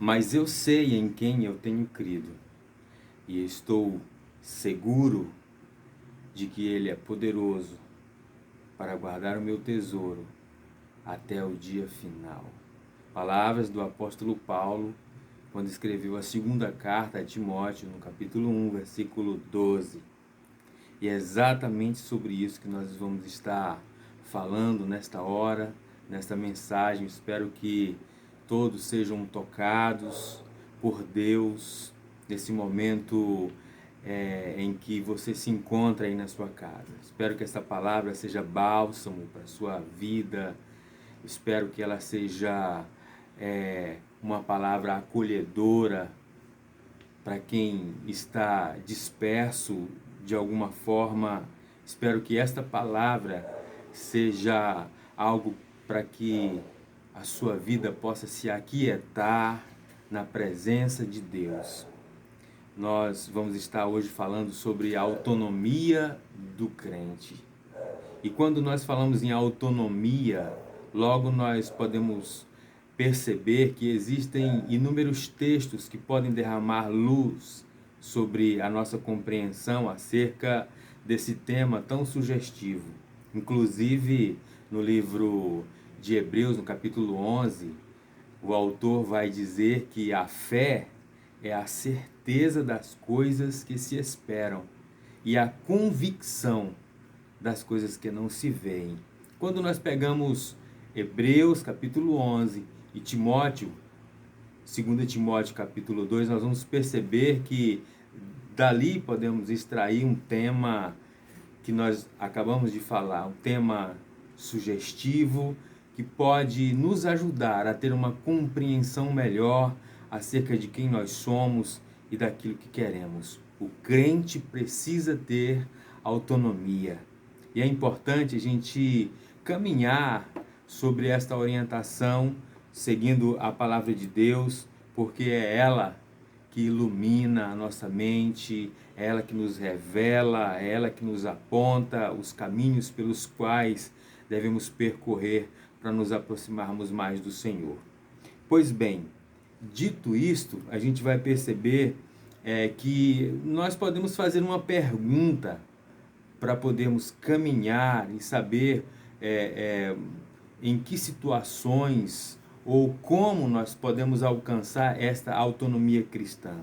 Mas eu sei em quem eu tenho crido, e estou seguro de que Ele é poderoso para guardar o meu tesouro até o dia final. Palavras do apóstolo Paulo, quando escreveu a segunda carta a Timóteo, no capítulo 1, versículo 12. E é exatamente sobre isso que nós vamos estar falando nesta hora, nesta mensagem. Espero que todos sejam tocados por Deus nesse momento em que você se encontra aí na sua casa. Espero que essa palavra seja bálsamo para a sua vida. Espero que ela seja uma palavra acolhedora para quem está disperso de alguma forma. Espero que esta palavra seja algo para que a sua vida possa se aquietar na presença de Deus. Nós vamos estar hoje falando sobre a autonomia do crente. E quando nós falamos em autonomia, logo nós podemos perceber que existem inúmeros textos que podem derramar luz sobre a nossa compreensão acerca desse tema tão sugestivo. Inclusive, no livro de Hebreus, no capítulo 11, o autor vai dizer que a fé é a certeza das coisas que se esperam e a convicção das coisas que não se veem. Quando nós pegamos Hebreus capítulo 11 e Timóteo, 2 Timóteo capítulo 2, nós vamos perceber que dali podemos extrair um tema que nós acabamos de falar, um tema sugestivo que pode nos ajudar a ter uma compreensão melhor acerca de quem nós somos e daquilo que queremos. O crente precisa ter autonomia. E é importante a gente caminhar sobre esta orientação, seguindo a palavra de Deus, porque é ela que ilumina a nossa mente, é ela que nos revela, é ela que nos aponta os caminhos pelos quais devemos percorrer para nos aproximarmos mais do Senhor. Pois bem, dito isto, a gente vai perceber que nós podemos fazer uma pergunta para podermos caminhar e saber em que situações ou como nós podemos alcançar esta autonomia cristã.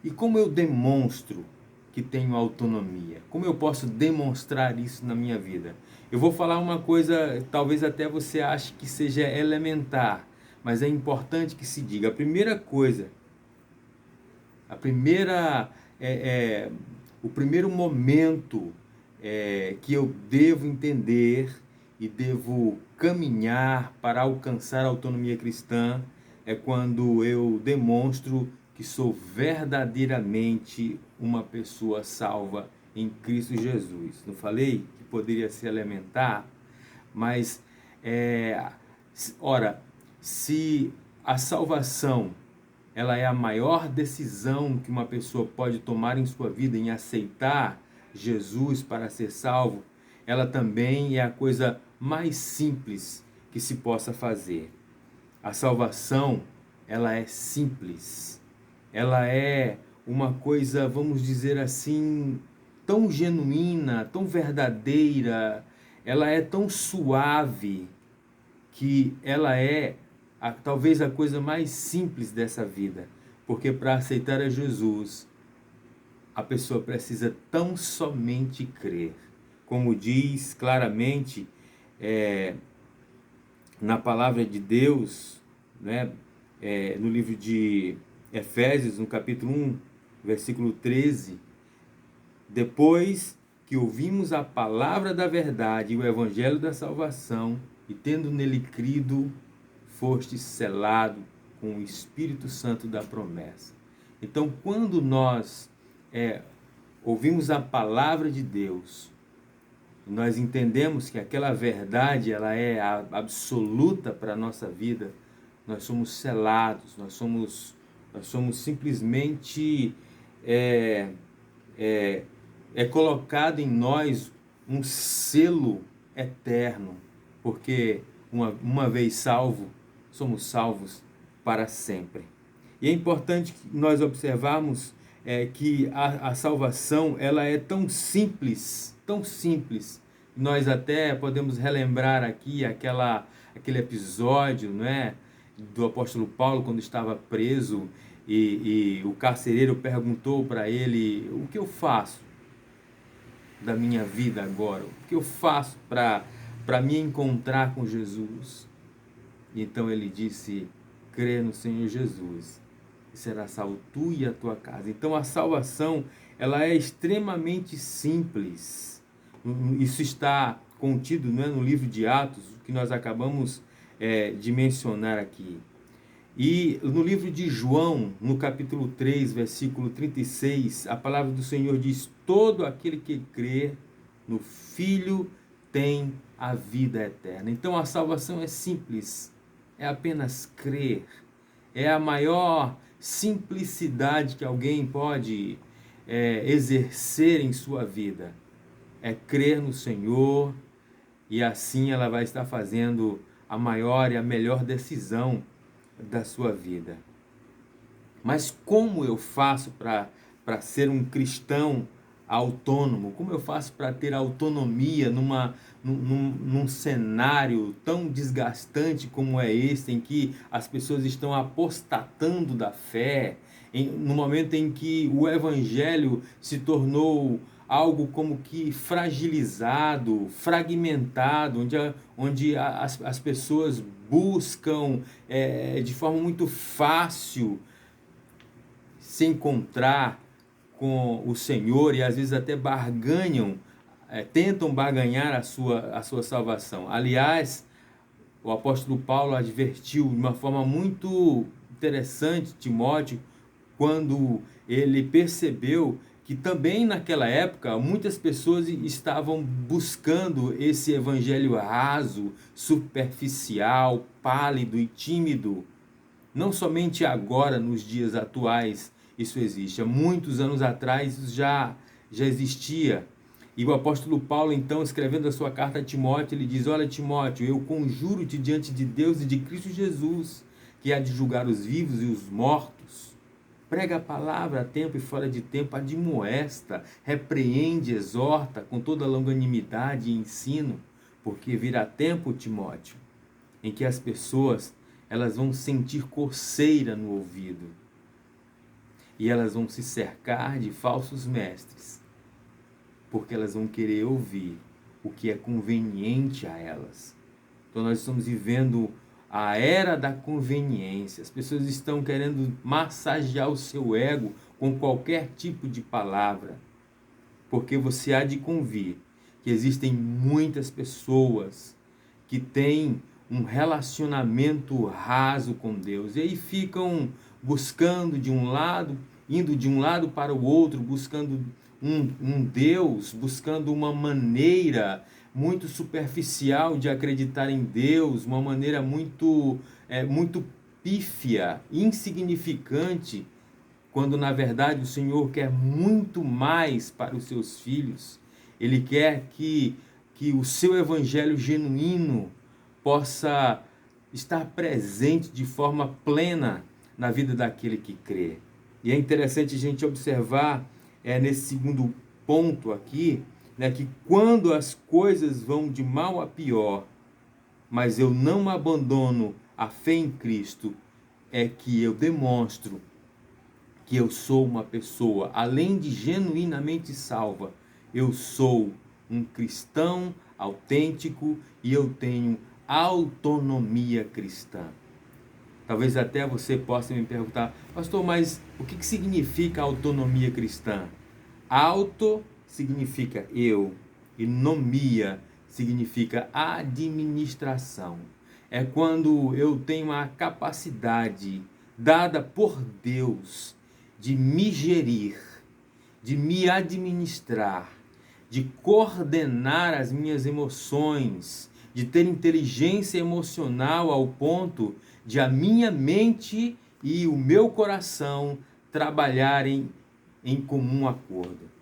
E como eu demonstro que tenho autonomia? Como eu posso demonstrar isso na minha vida? Eu vou falar uma coisa, talvez até você ache que seja elementar, mas é importante que se diga. A primeira coisa, o primeiro momento que eu devo entender e devo caminhar para alcançar a autonomia cristã é quando eu demonstro que sou verdadeiramente uma pessoa salva em Cristo Jesus. Não falei que poderia ser elementar, mas se a salvação ela é a maior decisão que uma pessoa pode tomar em sua vida, em aceitar Jesus para ser salvo, ela também é a coisa mais simples que se possa fazer. A salvação, ela é simples. Ela é uma coisa, vamos dizer assim, tão genuína, tão verdadeira, ela é tão suave, que ela é talvez a coisa mais simples dessa vida. Porque para aceitar a Jesus, a pessoa precisa tão somente crer. Como diz claramente na palavra de Deus, né, no livro de Efésios, no capítulo 1, versículo 13, depois que ouvimos a palavra da verdade e o evangelho da salvação, e tendo nele crido, foste selado com o Espírito Santo da promessa. Então, quando nós ouvimos a palavra de Deus, nós entendemos que aquela verdade ela é absoluta para a nossa vida, nós somos selados, nós somos simplesmente colocado em nós um selo eterno, porque uma vez salvo, somos salvos para sempre. E é importante nós observarmos que a salvação ela é tão simples, tão simples. Nós até podemos relembrar aqui aquele episódio, não é, do apóstolo Paulo quando estava preso e o carcereiro perguntou para ele: o que eu faço da minha vida agora? O que eu faço para me encontrar com Jesus? E então ele disse: crê no Senhor Jesus e será salvo tu e a tua casa. Então a salvação ela é extremamente simples. Isso está contido, não é, no livro de Atos, que nós acabamos de mencionar aqui. E no livro de João, no capítulo 3, versículo 36, a palavra do Senhor diz: todo aquele que crê no Filho tem a vida eterna. Então a salvação é simples, é apenas crer. É a maior simplicidade que alguém pode exercer em sua vida. É crer no Senhor, e assim ela vai estar fazendo a maior e a melhor decisão da sua vida. Mas como eu faço para ser um cristão autônomo? Como eu faço para ter autonomia num cenário tão desgastante como é esse, em que as pessoas estão apostatando da fé, no momento em que o evangelho se tornou algo como que fragilizado, fragmentado, onde as pessoas buscam de forma muito fácil se encontrar com o Senhor e às vezes até barganham, tentam barganhar a sua salvação. Aliás, o apóstolo Paulo advertiu de uma forma muito interessante Timóteo, quando ele percebeu que também naquela época muitas pessoas estavam buscando esse evangelho raso, superficial, pálido e tímido. Não somente agora, nos dias atuais, isso existe. Há muitos anos atrás já existia. E o apóstolo Paulo, então, escrevendo a sua carta a Timóteo, ele diz: olha, Timóteo, eu conjuro-te diante de Deus e de Cristo Jesus, que há de julgar os vivos e os mortos. Prega a palavra a tempo e fora de tempo, admoesta, repreende, exorta com toda longanimidade e ensino, porque virá tempo, Timóteo, em que as pessoas elas vão sentir coceira no ouvido e elas vão se cercar de falsos mestres, porque elas vão querer ouvir o que é conveniente a elas. Então nós estamos vivendo a era da conveniência. As pessoas estão querendo massagear o seu ego com qualquer tipo de palavra, porque você há de convir que existem muitas pessoas que têm um relacionamento raso com Deus, e aí ficam buscando de um lado, indo de um lado para o outro, buscando um Deus, buscando uma maneira muito superficial de acreditar em Deus, uma maneira muito pífia, insignificante, quando na verdade o Senhor quer muito mais para os seus filhos. Ele quer que o seu evangelho genuíno possa estar presente de forma plena na vida daquele que crê. E é interessante a gente observar nesse segundo ponto aqui, né, que quando as coisas vão de mal a pior, mas eu não abandono a fé em Cristo, é que eu demonstro que eu sou uma pessoa, além de genuinamente salva, eu sou um cristão autêntico e eu tenho autonomia cristã. Talvez até você possa me perguntar: pastor, mas o que significa autonomia cristã? Auto significa eu e nomia significa administração. É quando eu tenho a capacidade dada por Deus de me gerir, de me administrar, de coordenar as minhas emoções, de ter inteligência emocional ao ponto de a minha mente e o meu coração trabalharem em comum acordo.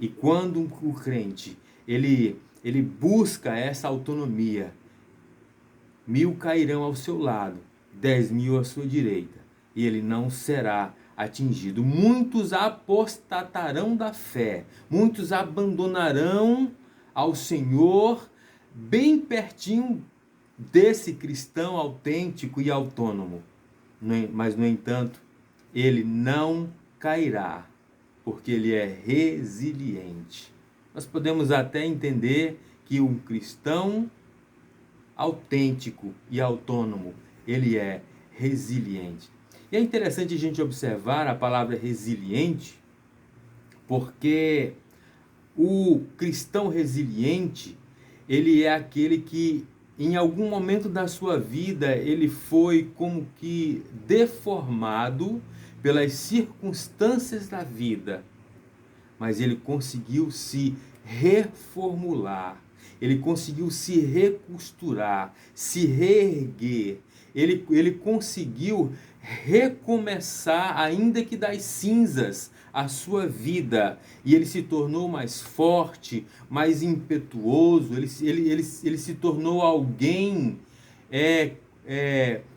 E quando o crente ele busca essa autonomia, 1000 cairão ao seu lado, 10.000 à sua direita, e ele não será atingido. Muitos apostatarão da fé, muitos abandonarão ao Senhor bem pertinho desse cristão autêntico e autônomo. Mas, no entanto, ele não cairá, porque ele é resiliente. Nós podemos até entender que um cristão autêntico e autônomo, ele é resiliente. E é interessante a gente observar a palavra resiliente, porque o cristão resiliente, ele é aquele que em algum momento da sua vida ele foi como que deformado pelas circunstâncias da vida, mas ele conseguiu se reformular, ele conseguiu se recosturar, se reerguer, ele conseguiu recomeçar, ainda que das cinzas, a sua vida, e ele se tornou mais forte, mais impetuoso, ele se tornou alguém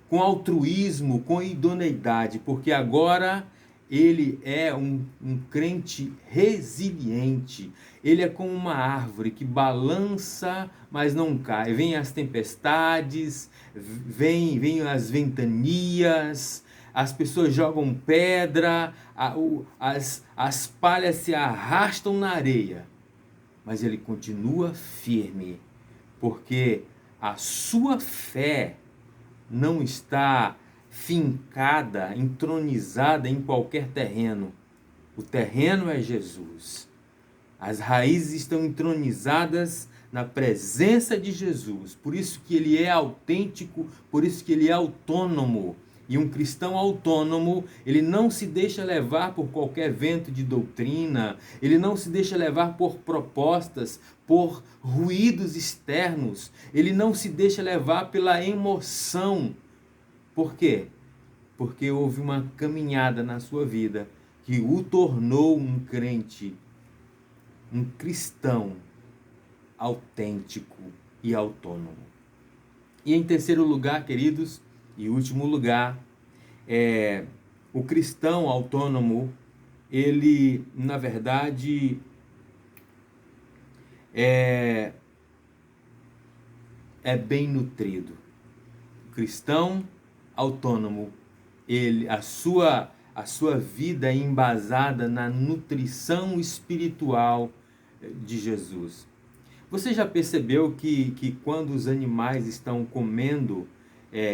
com altruísmo, com idoneidade, porque agora ele é um crente resiliente. Ele é como uma árvore que balança, mas não cai. Vem as tempestades, vem as ventanias, as pessoas jogam pedra, as palhas se arrastam na areia. Mas ele continua firme, porque a sua fé não está fincada, entronizada em qualquer terreno. O terreno é Jesus. As raízes estão entronizadas na presença de Jesus. Por isso que ele é autêntico, por isso que ele é autônomo. E um cristão autônomo, ele não se deixa levar por qualquer vento de doutrina, ele não se deixa levar por propostas, por ruídos externos, ele não se deixa levar pela emoção. Por quê? Porque houve uma caminhada na sua vida que o tornou um crente, um cristão autêntico e autônomo. E em terceiro lugar, queridos, e último lugar, o cristão autônomo, ele, na verdade, é bem nutrido. O cristão autônomo, a sua vida é embasada na nutrição espiritual de Jesus. Você já percebeu que quando os animais estão comendo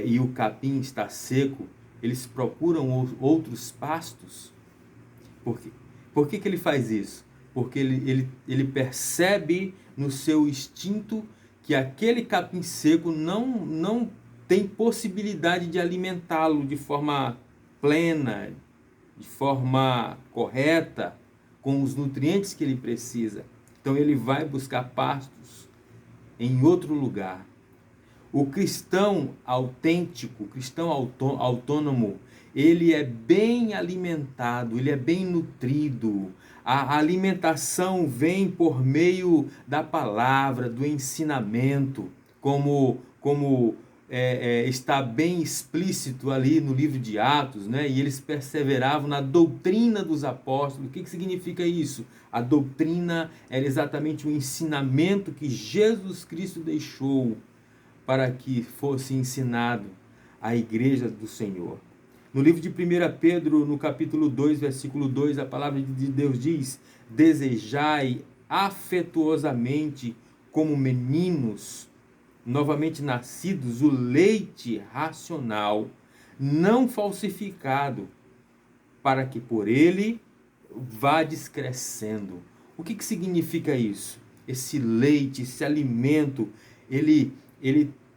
e o capim está seco, eles procuram outros pastos? Por quê? Por que ele faz isso? Porque ele percebe no seu instinto que aquele capim seco não tem possibilidade de alimentá-lo de forma plena, de forma correta, com os nutrientes que ele precisa. Então ele vai buscar pastos em outro lugar. O cristão autêntico, o cristão autônomo, ele é bem alimentado, ele é bem nutrido. A alimentação vem por meio da palavra, do ensinamento, como está bem explícito ali no livro de Atos, né? E eles perseveravam na doutrina dos apóstolos. O que significa isso? A doutrina era exatamente o ensinamento que Jesus Cristo deixou para que fosse ensinado à igreja do Senhor. No livro de 1 Pedro, no capítulo 2, versículo 2, a palavra de Deus diz: desejai afetuosamente como meninos novamente nascidos, o leite racional, não falsificado, para que por ele vá descrescendo. O que significa isso? Esse leite, esse alimento, ele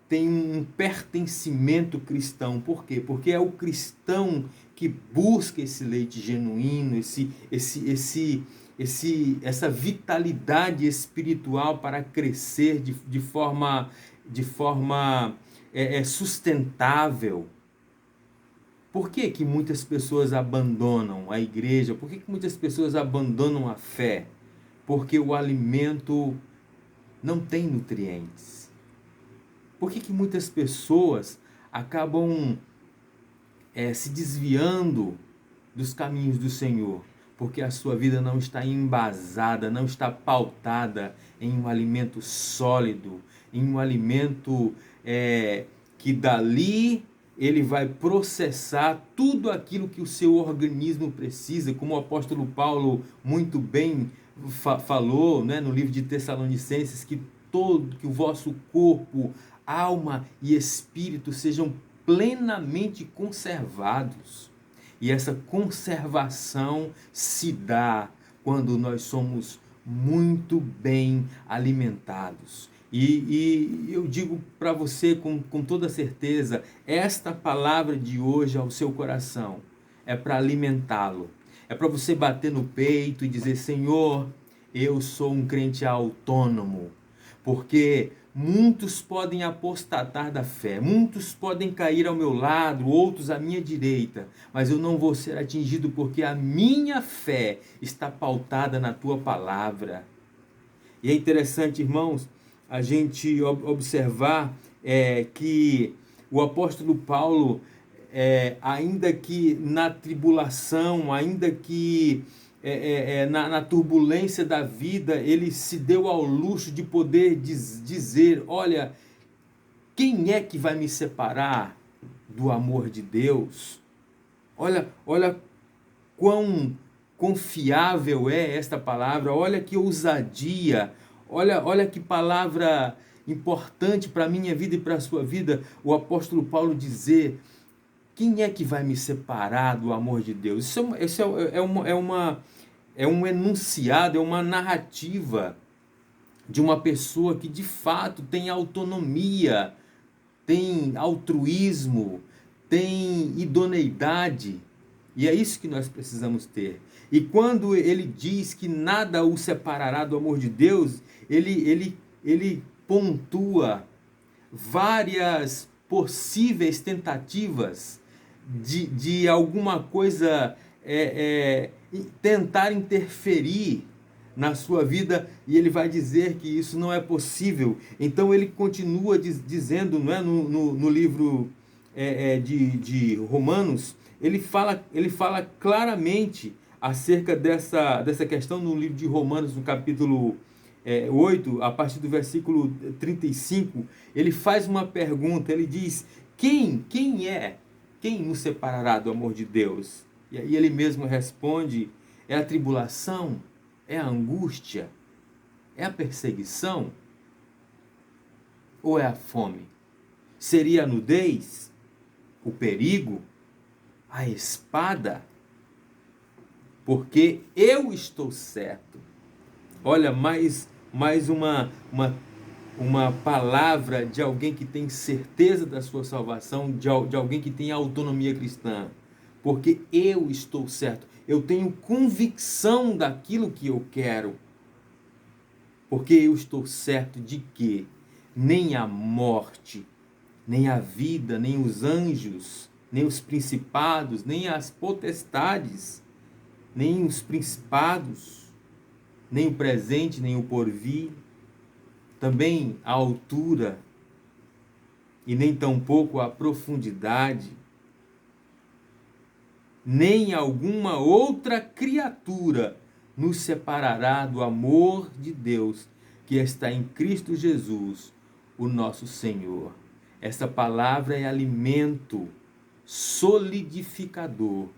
tem um pertencimento cristão. Por quê? Porque é o cristão que busca esse leite genuíno, essa vitalidade espiritual para crescer de forma sustentável. Por que muitas pessoas abandonam a igreja? Por que muitas pessoas abandonam a fé? Porque o alimento não tem nutrientes. Por que muitas pessoas acabam se desviando dos caminhos do Senhor, porque a sua vida não está embasada, não está pautada em um alimento sólido, em um alimento que dali ele vai processar tudo aquilo que o seu organismo precisa, como o apóstolo Paulo muito bem falou, né, no livro de Tessalonicenses, que o vosso corpo, alma e espírito sejam plenamente conservados. E essa conservação se dá quando nós somos muito bem alimentados. E eu digo para você com toda certeza, esta palavra de hoje ao seu coração é para alimentá-lo. É para você bater no peito e dizer: Senhor, eu sou um crente autônomo. Porque muitos podem apostatar da fé, muitos podem cair ao meu lado, outros à minha direita, mas eu não vou ser atingido porque a minha fé está pautada na tua palavra. E é interessante, irmãos, a gente observar que o apóstolo Paulo, ainda que na tribulação, ainda que na turbulência da vida, ele se deu ao luxo de poder dizer: olha, quem é que vai me separar do amor de Deus? Olha quão confiável é esta palavra, olha que ousadia, olha que palavra importante para a minha vida e para a sua vida, o apóstolo Paulo dizer: quem é que vai me separar do amor de Deus? Isso é um enunciado, é uma narrativa de uma pessoa que de fato tem autonomia, tem altruísmo, tem idoneidade. E é isso que nós precisamos ter. E quando ele diz que nada o separará do amor de Deus, ele pontua várias possíveis tentativas de alguma coisa tentar interferir na sua vida, e ele vai dizer que isso não é possível. Então ele continua dizendo, não é, no livro de Romanos, ele fala claramente acerca dessa questão no livro de Romanos, no capítulo 8, a partir do versículo 35, ele faz uma pergunta, ele diz: quem nos separará do amor de Deus? E aí ele mesmo responde: é a tribulação? É a angústia? É a perseguição? Ou é a fome? Seria a nudez? O perigo? A espada? Porque eu estou certo. Olha, mais uma palavra de alguém que tem certeza da sua salvação, de alguém que tem autonomia cristã. Porque eu estou certo. Eu tenho convicção daquilo que eu quero. Porque eu estou certo de que nem a morte, nem a vida, nem os anjos, nem os principados, nem as potestades, nem os principados, nem o presente, nem o porvir, também a altura, e nem tampouco a profundidade, nem alguma outra criatura nos separará do amor de Deus que está em Cristo Jesus, o nosso Senhor. Essa palavra é alimento solidificador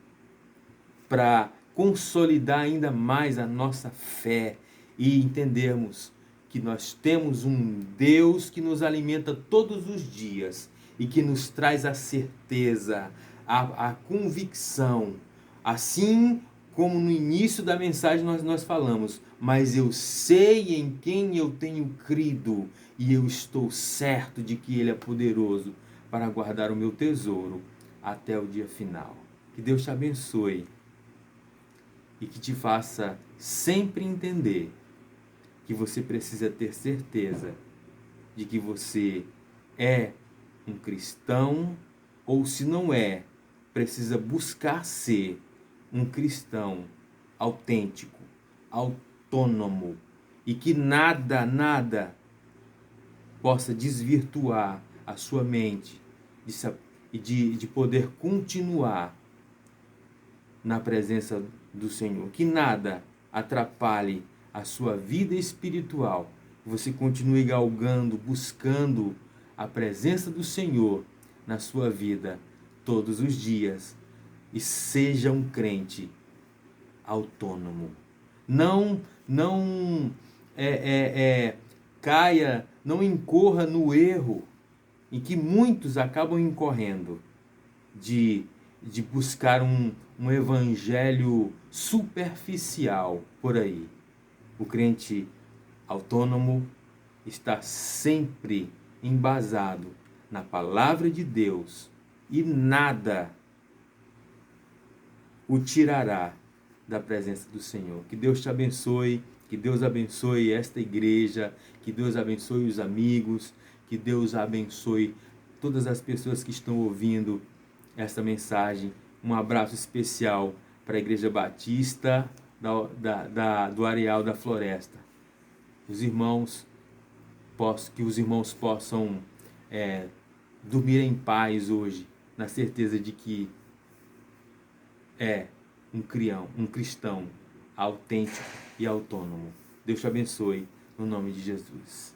para consolidar ainda mais a nossa fé e entendermos que nós temos um Deus que nos alimenta todos os dias e que nos traz a certeza, a convicção, assim como no início da mensagem nós falamos: mas eu sei em quem eu tenho crido e eu estou certo de que Ele é poderoso para guardar o meu tesouro até o dia final. Que Deus te abençoe e que te faça sempre entender que você precisa ter certeza de que você é um cristão, ou se não é, precisa buscar ser um cristão autêntico, autônomo, e que nada possa desvirtuar a sua mente e de poder continuar na presença do Senhor. Que nada atrapalhe a sua vida espiritual. Você continue galgando, buscando a presença do Senhor na sua vida todos os dias. E seja um crente autônomo. Não caia, não incorra no erro em que muitos acabam incorrendo de buscar um evangelho superficial por aí. O crente autônomo está sempre embasado na palavra de Deus e nada o tirará da presença do Senhor. Que Deus te abençoe, que Deus abençoe esta igreja, que Deus abençoe os amigos, que Deus abençoe todas as pessoas que estão ouvindo esta mensagem. Um abraço especial para a Igreja Batista do Areal da Floresta. Que os irmãos possam dormir em paz hoje, na certeza de que é um cristão autêntico e autônomo. Deus te abençoe, no nome de Jesus.